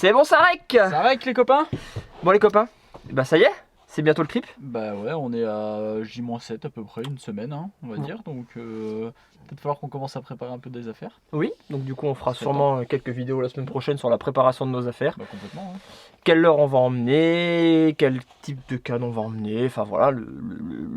C'est bon, ça rec. Ça rec les copains. Bon les copains, bah ça y est, c'est bientôt le trip. Bah ouais, on est à J-7 à peu près, une semaine hein, on va dire. Donc peut-être falloir qu'on commence à préparer un peu des affaires. Oui, donc du coup on fera sûrement quelques vidéos la semaine prochaine sur la préparation de nos affaires. Bah complètement. Hein. Quelle heure on va emmener, quel type de canne on va emmener, enfin voilà,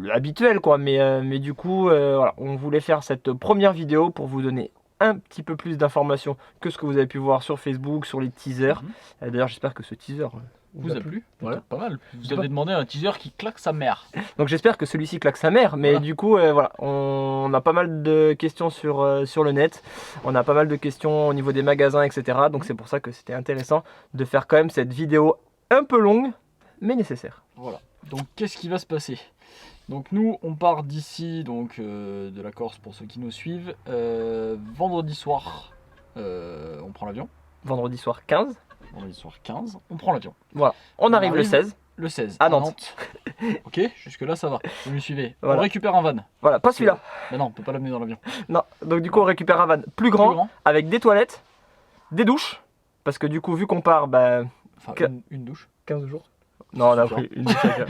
l'habituel quoi. Mais du coup, voilà, on voulait faire cette première vidéo pour vous donner un petit peu plus d'informations que ce que vous avez pu voir sur Facebook, sur les teasers. D'ailleurs j'espère que ce teaser vous a plu. Voilà. Pas mal. Vous avez demandé un teaser qui claque sa mère. Donc j'espère que celui-ci claque sa mère. Mais voilà. Du coup, voilà, on a pas mal de questions sur le net. On a pas mal de questions au niveau des magasins, etc. Donc c'est pour ça que c'était intéressant de faire quand même cette vidéo un peu longue, mais nécessaire. Voilà. Donc qu'est-ce qui va se passer? Donc nous on part d'ici, donc de la Corse pour ceux qui nous suivent. Vendredi soir, on prend l'avion. Vendredi soir 15. Vendredi soir 15, on prend l'avion. Voilà, on arrive le 16. Le 16 à Nantes. Ok, jusque là ça va, vous me suivez. Voilà. On récupère un van. Voilà, pas celui-là. Mais non, on peut pas l'amener dans l'avion. Non, donc du coup on récupère un van plus grand. Avec des toilettes, des douches. Parce que du coup vu qu'on part, bah... Enfin une douche. 15 jours. Non, on a pris une douche chacun.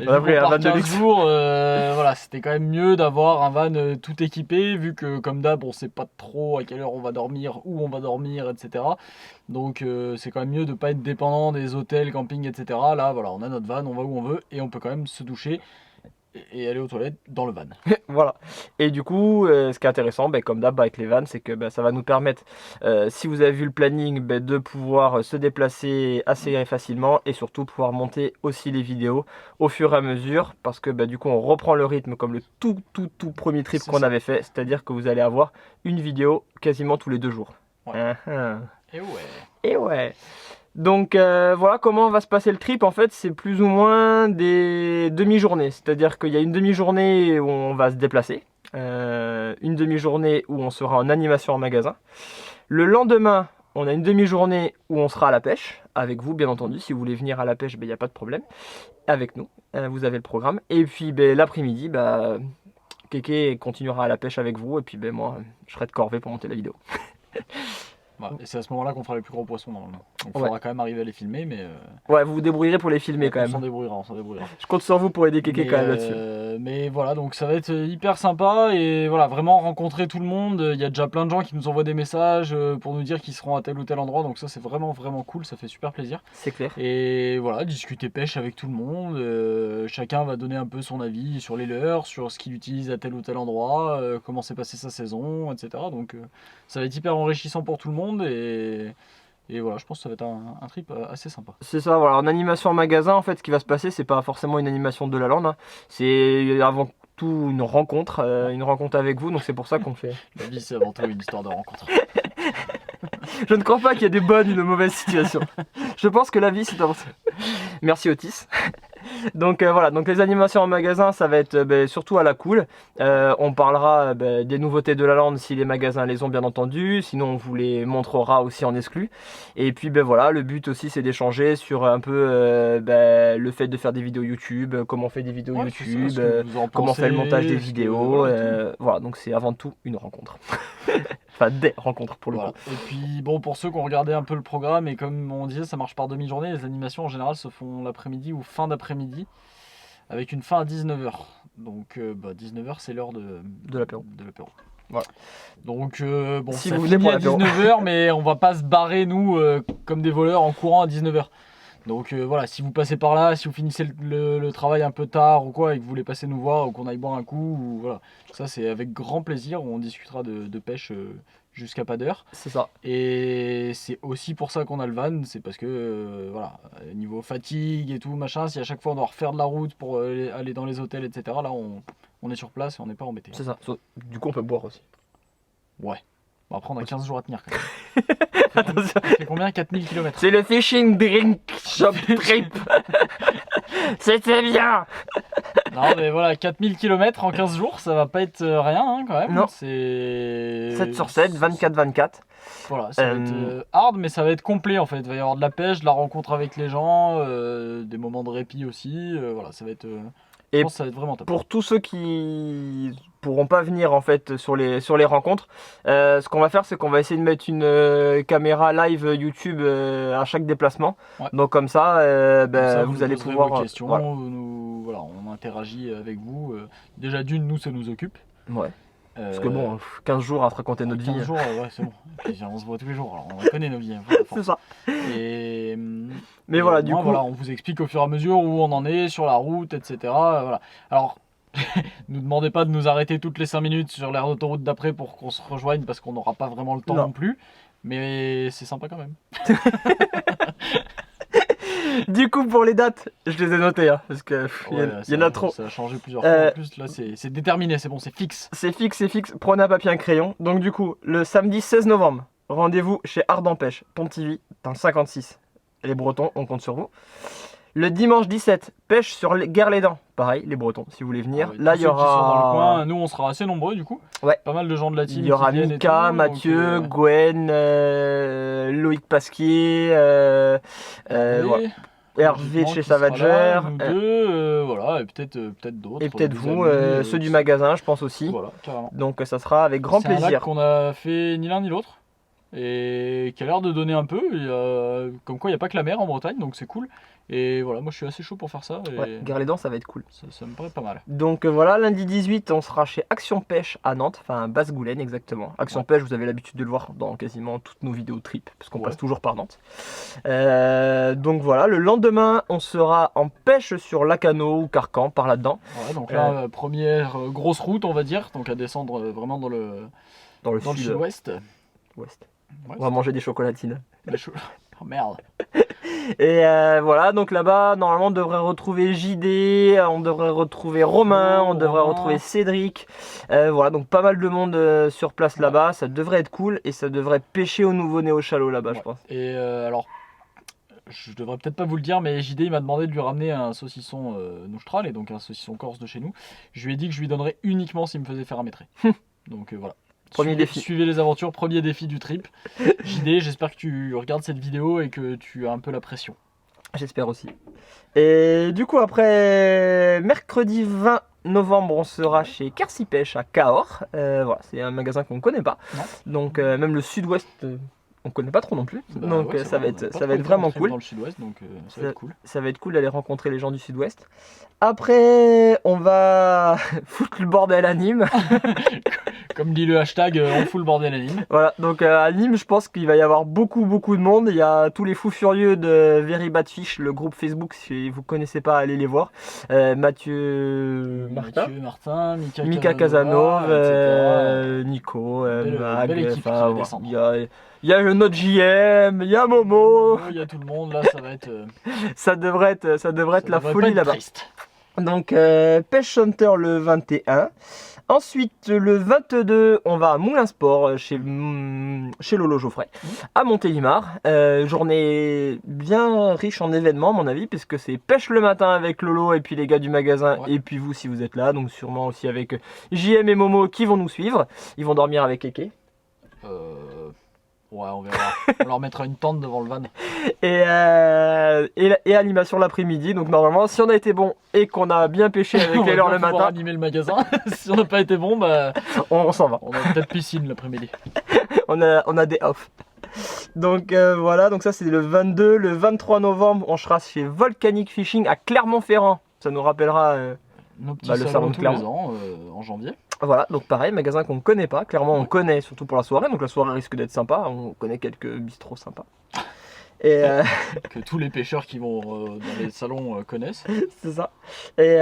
On a pris un van de luxe. Voilà, c'était quand même mieux d'avoir un van tout équipé, vu que comme d'hab, on sait pas trop à quelle heure on va dormir, où on va dormir, etc. Donc c'est quand même mieux de pas être dépendant des hôtels, camping, etc. Là, voilà, on a notre van, on va où on veut et on peut quand même se doucher et aller aux toilettes dans le van. Voilà. Et du coup, ce qui est intéressant, comme d'hab avec les vannes, c'est que ça va nous permettre, si vous avez vu le planning, de pouvoir se déplacer assez facilement et surtout pouvoir monter aussi les vidéos au fur et à mesure, parce que du coup on reprend le rythme comme le tout premier trip qu'on avait fait, c'est-à-dire que vous allez avoir une vidéo quasiment tous les 2 jours. Ouais. Et ouais. Et ouais. Donc voilà comment va se passer le trip. En fait c'est plus ou moins des demi-journées, c'est-à-dire qu'il y a une demi-journée où on va se déplacer, une demi-journée où on sera en animation en magasin. Le lendemain on a une demi-journée où on sera à la pêche, avec vous bien entendu. Si vous voulez venir à la pêche, il n'y a pas de problème, avec nous, vous avez le programme. Et puis l'après-midi, Kéké continuera à la pêche avec vous, et puis moi je serai de corvée pour monter la vidéo. Voilà. Et c'est à ce moment-là qu'on fera les plus gros poissons normalement. Donc il faudra quand même arriver à les filmer, mais... Ouais, vous vous débrouillerez pour les filmer quand même. On s'en débrouillera. Je compte sur vous pour aider Kéké quand même là-dessus. Mais voilà, donc ça va être hyper sympa et voilà, vraiment rencontrer tout le monde. Il y a déjà plein de gens qui nous envoient des messages pour nous dire qu'ils seront à tel ou tel endroit, donc ça c'est vraiment cool, ça fait super plaisir. C'est clair. Et voilà, discuter pêche avec tout le monde. Chacun va donner un peu son avis sur les leurres, sur ce qu'il utilise à tel ou tel endroit, comment s'est passée sa saison, etc. Donc ça va être hyper enrichissant pour tout le monde et voilà, je pense que ça va être un trip assez sympa. C'est ça, voilà. En animation en magasin, en fait, ce qui va se passer, c'est pas forcément une animation de la lande, hein. C'est avant tout une rencontre avec vous, donc c'est pour ça qu'on fait. La vie, c'est avant tout une histoire de rencontre. Je ne crois pas qu'il y ait des bonnes ou de mauvaises situations. Je pense que la vie, c'est avant tout. Merci Otis. Donc voilà, donc les animations en magasin, ça va être surtout à la cool. On parlera des nouveautés de la lande si les magasins les ont bien entendu. Sinon on vous les montrera aussi en exclu. Et puis voilà, le but aussi c'est d'échanger sur un peu le fait de faire des vidéos YouTube, comment on fait des vidéos YouTube, comment on fait le montage des vidéos. Voilà, donc c'est avant tout une rencontre. Enfin des rencontres pour le coup. Et puis bon, pour ceux qui ont regardé un peu le programme, et comme on disait ça marche par demi-journée, les animations en général se font l'après-midi ou fin d'après-midi avec une fin à 19h. Donc 19h c'est l'heure de l'apéro. Voilà. Donc bon, si vous venez à 19h, mais on va pas se barrer nous comme des voleurs en courant à 19h. Donc voilà, si vous passez par là, si vous finissez le travail un peu tard ou quoi et que vous voulez passer nous voir ou qu'on aille boire un coup, ou voilà, ça c'est avec grand plaisir, on discutera de pêche jusqu'à pas d'heure. C'est ça. Et c'est aussi pour ça qu'on a le van, c'est parce que voilà, niveau fatigue et tout machin, si à chaque fois on doit refaire de la route pour aller dans les hôtels, etc., là on est sur place et on n'est pas embêté. C'est ça, du coup on peut boire aussi. Ouais. Bon, après on a 15 jours à tenir quand même. Ça fait combien? 4000 km. C'est le Fishing Drink Shop Trip. C'était bien. Non mais voilà, 4000 km en 15 jours, ça va pas être rien hein, quand même. Non. C'est 7 sur 7, 24-24. Voilà, ça va être hard, mais ça va être complet en fait. Il va y avoir de la pêche, de la rencontre avec les gens, des moments de répit aussi. Voilà, ça va être... Je Et pense que ça va être vraiment top. pour tous ceux qui pourront pas venir en fait sur les rencontres, ce qu'on va faire, c'est qu'on va essayer de mettre une caméra live YouTube à chaque déplacement. Ouais. Donc comme ça, Comme ça, vous nous allez poserez pouvoir vos questions, voilà. voilà, on interagit avec vous. Déjà d'une, nous, ça nous occupe. Ouais. Parce que bon, 15 jours à se raconter notre 15 vie. jours, ouais, c'est bon. Et puis, on se voit tous les jours, alors on connaît nos vies. Hein, à force. C'est ça. Et, Mais et voilà, au du moins, coup, voilà, on vous explique au fur et à mesure où on en est sur la route, etc. Voilà. Alors, nous demandez pas de nous arrêter toutes les 5 minutes sur l'aire d'autoroute d'après pour qu'on se rejoigne parce qu'on n'aura pas vraiment le temps Non. non plus. Mais c'est sympa quand même. du coup, pour les dates, je les ai notées, hein, parce que Ouais, il y en a trop. Ça a changé plusieurs fois en plus. Là, c'est déterminé, c'est bon, c'est fixe. C'est fixe. Prenez un papier et un crayon. Donc du coup, le samedi 16 novembre, rendez-vous chez Ardent Pêche, Pontivy, dans le 56. Les Bretons, on compte sur vous. Le dimanche 17, pêche sur Guerre-les-Dents. Pareil, les Bretons, si vous voulez venir. Ah ouais, Là, tous il y ceux qui sont dans le aura... coin, nous, on sera assez nombreux du coup. Ouais. Pas mal de gens de la team. Il y aura qui viennent et Mika, tout, Mathieu, donc, Gwen, Loïc Pasquier, voilà. Hervé de chez Savager, nous deux, voilà, et peut-être d'autres. et peut-être des vous, amis, ceux du magasin, je pense aussi. Voilà, carrément. Donc ça sera avec grand C'est un lac plaisir. qu'on a fait ni l'un ni l'autre et qui a l'air de donner un peu. Comme quoi, il n'y a pas que la mer en Bretagne, donc c'est cool. Et voilà, moi je suis assez chaud pour faire ça. Et Ouais, Guerre-les-Dents, ça va être cool. ça me paraît pas mal. Donc voilà, lundi 18, on sera chez Action Pêche à Nantes, enfin Basse-Goulaine exactement. Action Ouais. Pêche, vous avez l'habitude de le voir dans quasiment toutes nos vidéos trip, parce qu'on Ouais. passe toujours par Nantes. Donc voilà, le lendemain, on sera en pêche sur Lacano ou Carcan, par là-dedans, Voilà, donc là, première grosse route, on va dire, donc à descendre vraiment dans le dans le sud-ouest. sud-ouest. Ouais, On va manger des chocolatines. c'est chaud. Oh merde. Et voilà, donc là-bas, normalement, on devrait retrouver JD, on devrait retrouver Romain, on devrait Romain. retrouver Cédric. Voilà, donc pas mal de monde sur place Ouais. là-bas. Ça devrait être cool et ça devrait pêcher au nouveau Néo Chalot là-bas, je Ouais. pense. Et alors, je devrais peut-être pas vous le dire, mais JD il m'a demandé de lui ramener un saucisson Noustral, et donc un saucisson corse de chez nous. Je lui ai dit que je lui donnerais uniquement s'il me faisait faire un maîtrise. Donc voilà. Premier défi. Suivez les aventures, premier défi du trip. JD, j'espère que tu regardes cette vidéo et que tu as un peu la pression. J'espère aussi. Et du coup, après mercredi 20 novembre, on sera chez Quercy Pêche à Cahors. Voilà, c'est un magasin qu'on ne connaît pas. Non. Donc même le sud-ouest, on connaît pas trop non plus. Bah Donc ouais, c'est ça vrai, va on a être, pas ça va trop être été vraiment en trip cool. dans le sud-ouest, donc ça va être cool. Ça va être cool d'aller rencontrer les gens du sud-ouest. Après, on va foutre le bordel à Nîmes. Comme dit le hashtag, on fout le bordel à Nîmes. Voilà, donc à Nîmes, je pense qu'il va y avoir beaucoup de monde. Il y a tous les fous furieux de Very Bad Fish, le groupe Facebook. Si vous connaissez pas, allez les voir. Mathieu Martin, Mika Casanova, etc. Nico, Belle Mag. équipe qui enfin, va voilà. descendre. Il y a notre JM, il y a Momo. Il y a tout le monde là, ça va être. Ça devrait être ça la devrait pas folie être là-bas. triste. Donc Pêche Hunter le 21. Ensuite le 22, on va à Moulin Sport chez Lolo Geoffrey à Montélimar. Journée bien riche en événements à mon avis, puisque c'est pêche le matin avec Lolo et puis les gars du magasin, Ouais. et puis vous si vous êtes là, donc sûrement aussi avec JM et Momo qui vont nous suivre. Ils vont dormir avec Eke. Ouais, on verra. On leur mettra une tente devant le van. Et animation l'après-midi. Donc normalement, si on a été bon et qu'on a bien pêché avec On va les leurs bien le pouvoir matin, animer le magasin. Si on n'a pas été bon, bah, on s'en va. on a peut-être piscine l'après-midi. On a des off. Donc voilà, donc ça c'est le 22. Le 23 novembre, on sera chez Volcanic Fishing à Clermont-Ferrand. Ça nous rappellera. Nos petits Bah, le salons salon de tous les Clermont. ans, en janvier. Voilà, donc pareil, magasin qu'on ne connaît pas. Clairement, on Ouais. connaît surtout pour la soirée. Donc la soirée risque d'être sympa. On connaît quelques bistrots sympas. Et Que tous les pêcheurs qui vont dans les salons connaissent. c'est ça. Et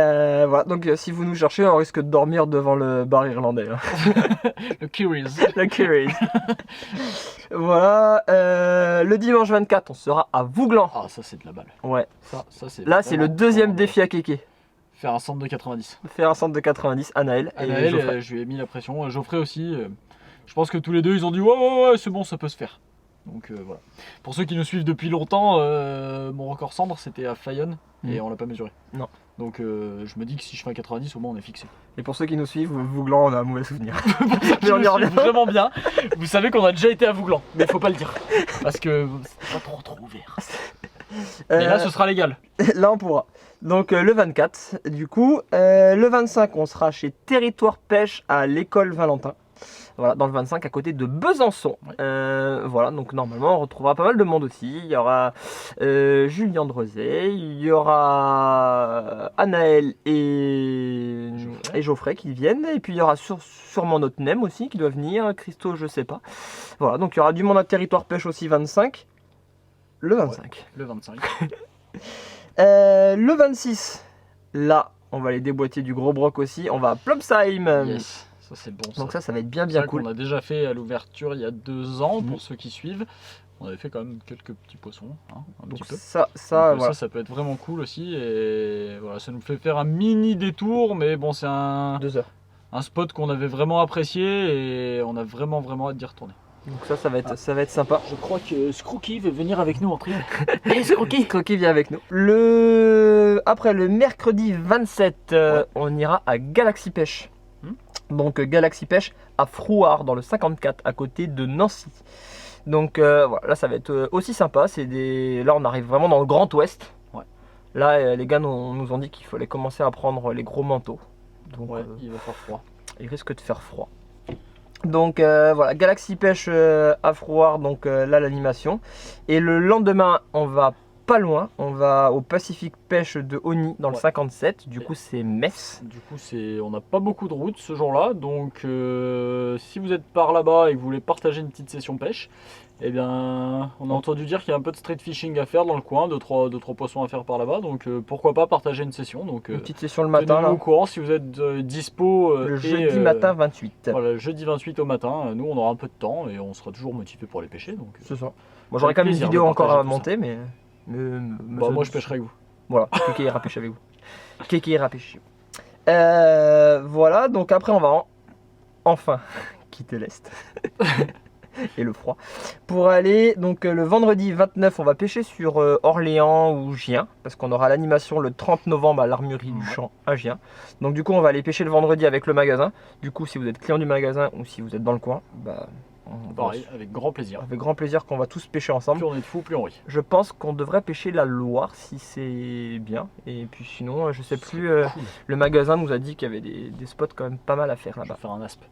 voilà, donc si vous nous cherchez, on risque de dormir devant le bar irlandais. Hein. Le Curious. La Curie. Voilà, le dimanche 24, on sera à Vouglan. Ah, ça c'est de la balle. Ouais. Ça c'est Là, c'est le vraiment, deuxième vraiment défi à Kéké. faire un centre de 90. Faire un centre de 90 à Naël et Anaël, Geoffrey. je lui ai mis la pression. Geoffrey aussi. Je pense que tous les deux, ils ont dit ouais, c'est bon, ça peut se faire. Donc voilà. Pour ceux qui nous suivent depuis longtemps, mon record cendre c'était à Fayonne et on l'a pas mesuré. Non. Donc je me dis que si je fais un 90, au moins on est fixé. Et pour ceux qui nous suivent, Vouglan, on a un mauvais souvenir. Je on y me revient. suis vraiment bien. Vous savez qu'on a déjà été à Vouglan, mais faut pas le dire parce que c'est pas trop ouvert. Et là, ce sera légal. Là, on pourra. Donc, le 24, du coup. Le 25, on sera chez Territoire Pêche à l'école Valentin. Voilà, dans le 25, à côté de Besançon. Ouais. Voilà, donc normalement, on retrouvera pas mal de monde aussi. Il y aura Julien Drezet, il y aura Anaël et Geoffrey qui viennent. Et puis, il y aura sûrement notre Nem aussi qui doit venir. Christo, je sais pas. Voilà, donc il y aura du monde à Territoire Pêche aussi 25. Le 25. Ouais, le 25. Le 26, là, on va aller déboîter du gros broc aussi. On va à Plopsheim. Yes. Ça c'est bon. Donc ça va être bien cool. On a déjà fait à l'ouverture il y a 2 ans pour ceux qui suivent. On avait fait quand même quelques petits poissons, hein, un Donc petit peu. ça, Donc, ça peut être vraiment cool aussi. Et voilà, ça nous fait faire un mini détour, mais bon, c'est un 2 heures. spot qu'on avait vraiment apprécié et on a vraiment hâte d'y retourner. Donc ça va être sympa. Je crois que Scrooky veut venir avec nous en trip. Hey, Scrooky vient avec nous. Après le mercredi 27, on ira à Galaxy Pêche. Donc Galaxy Pêche à Frouard dans le 54 à côté de Nancy. Donc voilà, là ça va être aussi sympa. Là on arrive vraiment dans le Grand Ouest. Ouais. Là les gars nous ont dit qu'il fallait commencer à prendre les gros manteaux. Donc il va faire froid. Il risque de faire froid. Donc voilà, Galaxy Pêche à Frouard, donc là l'animation. Et le lendemain on va pas loin, on va au Pacific Pêche de Oni dans le 57, du coup c'est Metz. Du coup on n'a pas beaucoup de route ce jour-là, donc si vous êtes par là-bas et que vous voulez partager une petite session pêche, eh bien on a entendu dire qu'il y a un peu de street fishing à faire dans le coin, 2-3 poissons à faire par là-bas, donc pourquoi pas partager une session. Donc, une petite session le matin là. Au courant si vous êtes dispo. Le jeudi matin 28. Voilà, le jeudi 28 au matin, nous on aura un peu de temps et on sera toujours motivé pour aller pêcher. Donc, c'est ça. Moi j'aurais quand même une vidéo encore à monter, mais... moi je pêcherai avec vous. Voilà, Kéké ira pêcher avec vous. Kéké ira pêcher. Voilà, donc après on va enfin quitter l'Est et le froid. Pour aller, donc le vendredi 29, on va pêcher sur Orléans ou Gien, parce qu'on aura l'animation le 30 novembre à l'Armurerie du Champ à Gien. Donc du coup on va aller pêcher le vendredi avec le magasin. Du coup si vous êtes client du magasin ou si vous êtes dans le coin, pareil, avec grand plaisir. Avec grand plaisir qu'on va tous pêcher ensemble. Plus on est de fous, plus on rit. Je pense qu'on devrait pêcher la Loire si c'est bien. Et puis sinon, je sais plus, cool. Le magasin nous a dit qu'il y avait des spots quand même pas mal à faire là-bas. Je vais faire un aspe.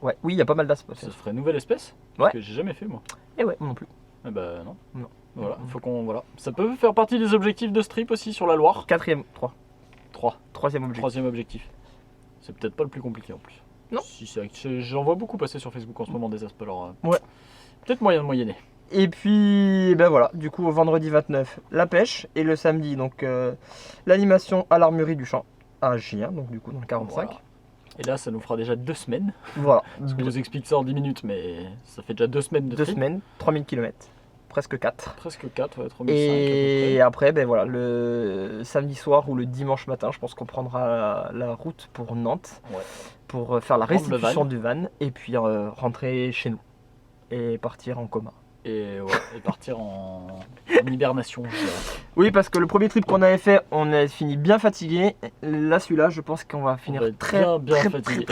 Ouais, oui, il y a pas mal d'aspe. Ça ferait nouvelle espèce? Ouais. Parce que j'ai jamais fait moi. Et ouais, moi non plus. Eh bah non. Non. Voilà, faut qu'on. Voilà. Ça peut faire partie des objectifs de strip aussi sur la Loire. 4ème, 3. 3. 3ème objectif. 3ème objectif. C'est peut-être pas le plus compliqué en plus. Non. Si j'en vois beaucoup passer sur Facebook en ce moment des aspes, alors ouais. Peut-être moyen de moyenner. Et puis ben voilà, du coup au vendredi 29 la pêche et le samedi donc l'animation à l'Armurerie du Champ à Gien, donc du coup dans le 45. Voilà. Et là ça nous fera déjà 2 semaines. Voilà. Parce qu'on vous explique ça en 10 minutes, mais ça fait déjà 2 semaines de 2 trip. semaines, 3000 km. Presque 4. Presque 4, ouais, 3005. Et après, ben voilà, le samedi soir ou le dimanche matin, je pense qu'on prendra la route pour Nantes, pour faire la restitution du van et puis rentrer chez nous et partir en coma. Et partir en hibernation, je dirais. Oui, parce que le premier trip qu'on avait fait, on a fini bien fatigué. Là, celui-là, je pense qu'on va finir très fatigué.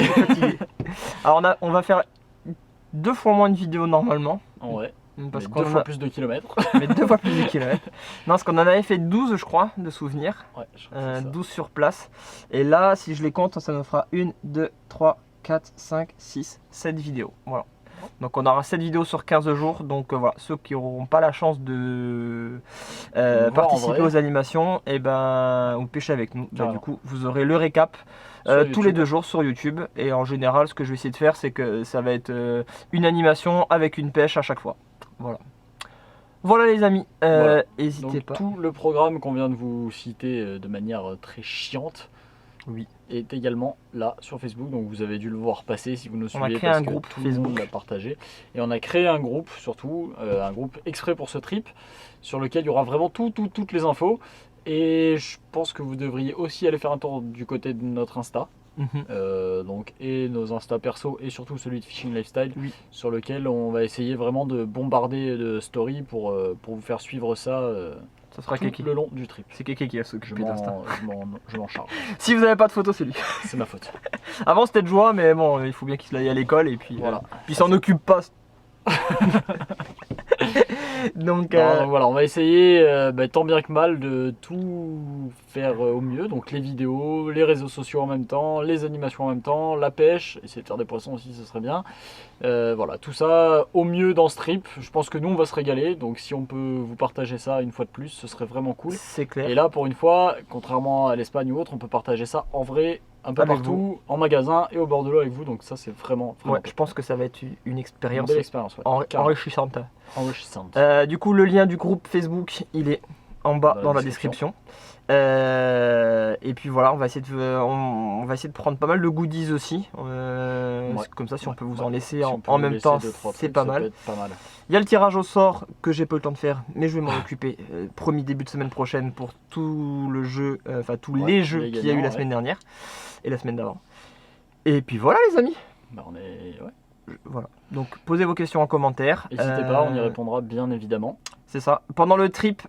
Alors, on va faire 2 fois moins de vidéos normalement. Ouais. Parce qu'on 2 fois plus de kilomètres. Mais 2 fois plus de kilomètres. Non, parce qu'on en avait fait 12, je crois, de souvenirs. Ouais, je crois que 12 sur place. Et là, si je les compte, ça nous fera 1, 2, 3, 4, 5, 6, 7 vidéos. Voilà. Donc on aura 7 vidéos sur 15 jours. Donc voilà, ceux qui n'auront pas la chance de participer aux animations, et ou pêcher avec nous. Bah, du coup, vous aurez le récap tous les 2 jours sur YouTube. Et en général, ce que je vais essayer de faire, c'est que ça va être une animation avec une pêche à chaque fois. Voilà. Voilà les amis, n'hésitez pas. Tout le programme qu'on vient de vous citer de manière très chiante est également là sur Facebook. Donc vous avez dû le voir passer si vous nous suivez. On a créé un groupe tout le monde l'a partagé. Et on a créé un groupe surtout, un groupe exprès pour ce trip, sur lequel il y aura vraiment toutes les infos. Et je pense que vous devriez aussi aller faire un tour du côté de notre Insta. Donc, et nos Insta perso et surtout celui de Fishing Lifestyle, sur lequel on va essayer vraiment de bombarder de stories pour vous faire suivre ça, ça sera tout le long du trip. C'est Kéké qui va s'occuper d'Insta. Je m'en charge. Si vous n'avez pas de photos, c'est lui. C'est ma faute. Avant c'était de joie, mais bon, il faut bien qu'il aille à l'école et puis voilà. Puis il s'en occupe pas. Donc, Donc voilà, on va essayer tant bien que mal de tout faire au mieux. Donc les vidéos, les réseaux sociaux en même temps, les animations en même temps, la pêche, essayer de faire des poissons aussi, ce serait bien. Voilà, tout ça au mieux dans ce trip. Je pense que nous on va se régaler. Donc si on peut vous partager ça une fois de plus, ce serait vraiment cool. c'est clair. Et là, pour une fois, contrairement à l'Espagne ou autre, on peut partager ça en vrai, un peu Avec partout, vous. en magasin et au bord de l'eau avec vous. Donc ça, c'est vraiment Ouais, cool. je pense que ça va être une Une expérience belle expérience, ouais. Carrément. enrichissante. Enrichissante. Du coup, le lien du groupe Facebook, il est en bas dans la description. Et puis voilà, on va essayer de prendre pas mal de goodies aussi. Comme ça, si on peut vous en laisser Si en, on peut en vous même laisser temps, deux, trois c'est trucs, pas ça mal. peut être pas mal. Il y a le tirage au sort que j'ai pas eu le temps de faire, mais je vais m'en occuper. Promis début de semaine prochaine pour tout le jeu, tous les jeux les qu'il y a eu gagnants, la semaine dernière et la semaine d'avant. Et puis voilà les amis. On est... ouais. Voilà. Donc posez vos questions en commentaire. N'hésitez pas, on y répondra bien évidemment. C'est ça. Pendant le trip,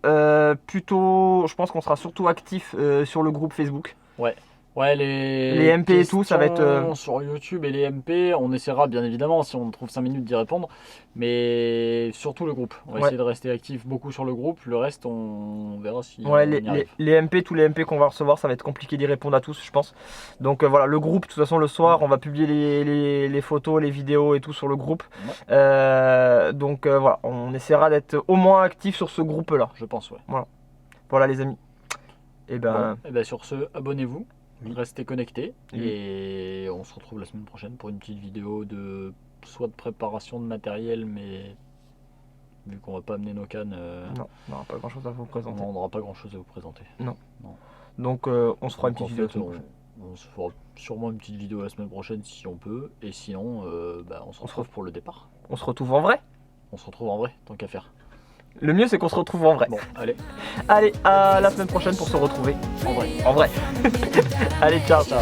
plutôt, je pense qu'on sera surtout actif sur le groupe Facebook. Ouais, Les MP et tout, ça va être, questions sur YouTube et les MP, on essaiera bien évidemment si on trouve 5 minutes d'y répondre, mais surtout le groupe. On va essayer de rester actif beaucoup sur le groupe, le reste on verra si Ouais, on y arrive. les MP, tous les MP qu'on va recevoir, ça va être compliqué d'y répondre à tous, je pense. Donc voilà, le groupe, de toute façon, le soir, on va publier les photos, les vidéos et tout sur le groupe. Donc voilà, on essaiera d'être au moins actif sur ce groupe-là. Je pense, ouais. Voilà les amis. Et ben, Sur ce, abonnez-vous, restez connectés, et on se retrouve la semaine prochaine pour une petite vidéo de soit de préparation de matériel, mais vu qu'on va pas amener nos cannes, non, on n'aura pas grand chose à vous présenter. on n'aura pas grand chose à vous présenter. Donc on se fera une petite vidéo la semaine prochaine. On se fera sûrement une petite vidéo la semaine prochaine si on peut, et sinon on se retrouve pour le départ. On se retrouve en vrai. On se retrouve en vrai, tant qu'à faire. Le mieux c'est qu'on se retrouve en vrai. Bon, allez. Allez, à la semaine prochaine pour se retrouver En vrai. en vrai. Allez, ciao. Ciao.